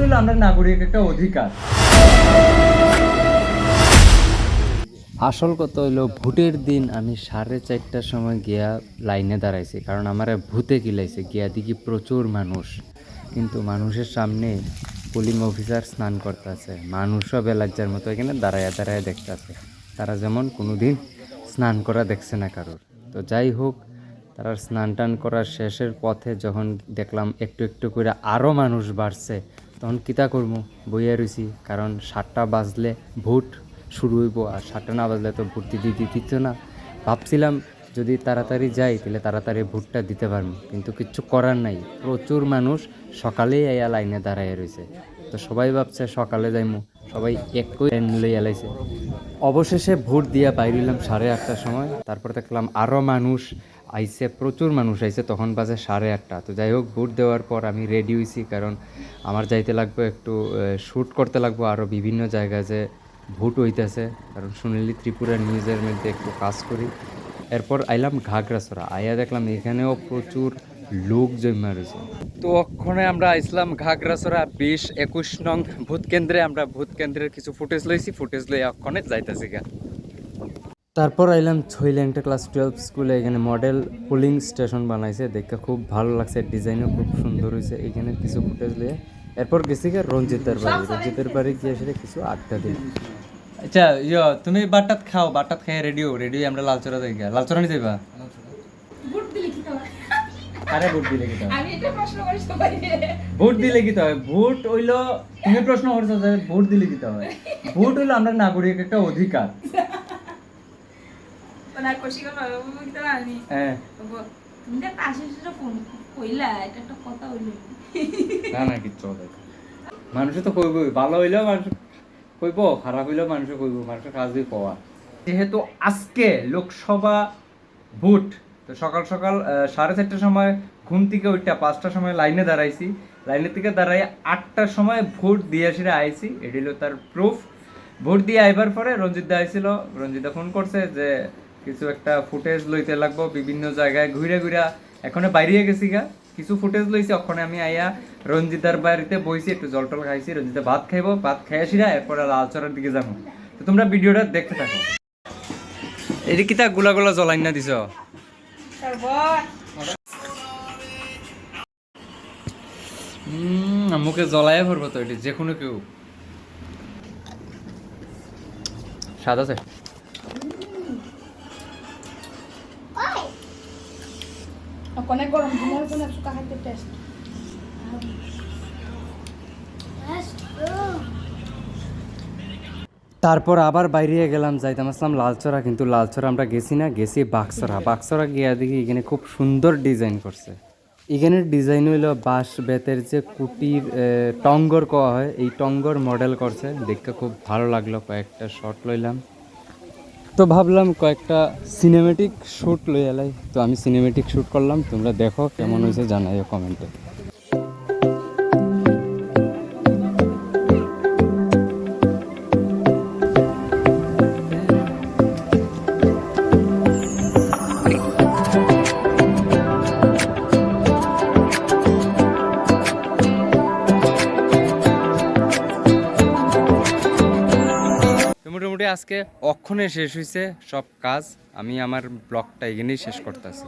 হলো আমরা নাগরিক একটা অধিকার। আসল কথা হইলো ভোটের দিন আমি 4:30টার সময় গিয়া লাইনে দাঁড়াইছি, কারণ আমার ভূতে কিলাইছে। গিয়া দেখি প্রচুর মানুষ, কিন্তু মানুষের সামনে পুলিং অফিসার স্নান করতেছে। মানুষও বেলাজ্জার মতো এখানে দাঁড়ায় দাঁড়ায় দেখতেছে, তারা যেমন কোনো দিন স্নান করা দেখছে না কারোর। তো যাই হোক, তারা স্নান টান করার শেষের পথে যখন দেখলাম একটু একটু করে আরও মানুষ বাড়ছে, তখন কিতা করবো, বইয়া রইছি। কারণ 7টা বাজলে ভোট শুরু হইব, আর 7টা না বাজলে তো ভোট দিত না। ভাবছিলাম যদি তাড়াতাড়ি যাই তাহলে তাড়াতাড়ি ভোটটা দিতে পারবো, কিন্তু কিচ্ছু করার নাই। প্রচুর মানুষ সকালেই আইয়া লাইনে দাঁড়াইয়া রয়েছে। তো সবাই ভাবছে সকালে যাইমু, সবাই একই লাইন লইয়া লাইছে। অবশেষে ভোট দিয়া বাইরিলাম 8:30টার সময়। তারপর দেখলাম আরও মানুষ আইছে, প্রচুর মানুষ আইছে, তখন বাজে 8:30। তো যাই হোক, ভোট দেওয়ার পর আমি রেডি হয়েছি, কারণ আমার যাইতে লাগবে একটু শ্যুট করতে লাগবো আরও বিভিন্ন জায়গায় যে ভোট হইতেছে, কারণ সুনীলি ত্রিপুরা নিউজের মধ্যে একটু কাজ করি। এরপর আইলাম ঘাগড়াছড়া, আইয়া দেখলাম এখানেও প্রচুর লোক জমা রয়েছে। তো ওখানে আমরা আইসলাম ঘাগড়াছড়া 20-21 নং ভোট কেন্দ্রে। আমরা ভোট কেন্দ্রের কিছু ফুটেজ লইছি, ফুটেজ লইয়া ওখানে যাইতেছি গা। তারপর আইলাম ছইল্যাংটা ক্লাস 12 স্কুলে। এখানে মডেল পুলিং স্টেশন বানাইছে, দেখে খুব ভালো লাগছে, ডিজাইনও খুব সুন্দর হয়েছে। এখানে কিছু ফুটেজ লিয়ে এরপর গেছি গা রঞ্জিতের বাড়ি গিয়ে সেটা কিছু আড্ডা দিল। আচ্ছা তুমি বাটাত খাও, বাটাত খাই রেডি আমরা লালচরা যাই গা। লালচরা নি যাইবা? ভোট দিলে কি হবে? আরে ভোট দিলে কি হবে? আমি এটা প্রশ্ন করি সবাই। ভোট দিলে কি হবে? ভোট হইলো, তুমি প্রশ্ন করছো যে ভোট দিলে কি হবে? ভোট হইলো আমরা নাগরিক একটা অধিকার। না কোশি কোন কি তো আনি। হ্যাঁ, তুমি তো পাশে সেটা ফোন কইলা, এটা একটা কথা হইলো। না কিচ্ছু হবে। মানুষ তো কইবই, ভালো হইলেও মানুষ কইব, খারাপ হইলেও মানুষ কইব, মানুষের কাজই পাওয়া। যেহেতু আজকে লোকসভা ভোট, তো সকাল সকাল 4:30টার সময় ঘুম থেকে উঠটা 5টার সময় লাইনে দাঁড়াইছি। লাইনের থেকে দাঁড়াই 8টার সময় ভোট দিয়ে আসিরা আইছি, এটি হলো তার প্রুফ। ভোট দিয়ে আইবার পরে রঞ্জিত দা আইছিল, রঞ্জিতা ফোন করছে যে কিছু একটা ফুটেজ লইতে লাগবো বিভিন্ন জায়গায় ঘুরে ঘুরা। এখনো বাইরে গেছি গা, কিছু ফুটেজ লইছি। ওখানে আমি আইয়া রঞ্জিতার বাড়িতে বইছি, একটু জল টল খাইছি। রঞ্জিতা ভাত খাইবো, ভাত খাই আসিরা এরপরে লালচরের দিকে যাবো। তো তোমরা ভিডিওটা দেখতে থাকো। এই যে কিতা গুলা গুলা জ্বলাই না দিছ? মুখে জ্বলাই পড়বো তো, এটি যে কোনো কেউ। স্বাদ আছে? অনেক গরম, ঘুমার জন্য একটু খাইতে টেস্ট। তারপর আবার বাইরে গেলাম, যাইতাম আসলাম লালচরা, কিন্তু লালচরা আমরা গেছি না, গেছি বাক্সরা। বাক্সরা গিয়া দেখি এখানে খুব সুন্দর ডিজাইন করছে। এখানের ডিজাইন হইলো বাঁশ বেতের যে কুটির টঙ্গর কওয়া হয়, এই টঙ্গর মডেল করছে, দেখতে খুব ভালো লাগলো। কয়েকটা শট লইলাম, তো ভাবলাম কয়েকটা সিনেমেটিক শ্যুট লই এলাই। তো আমি সিনেমেটিক শ্যুট করলাম, তোমরা দেখো কেমন হয়েছে জানাইও কমেন্টে। মোটামুটি আজকে অক্ষণে শেষ হয়েছে সব কাজ। আমি আমার ব্লগটা এখানেই শেষ করতেছি।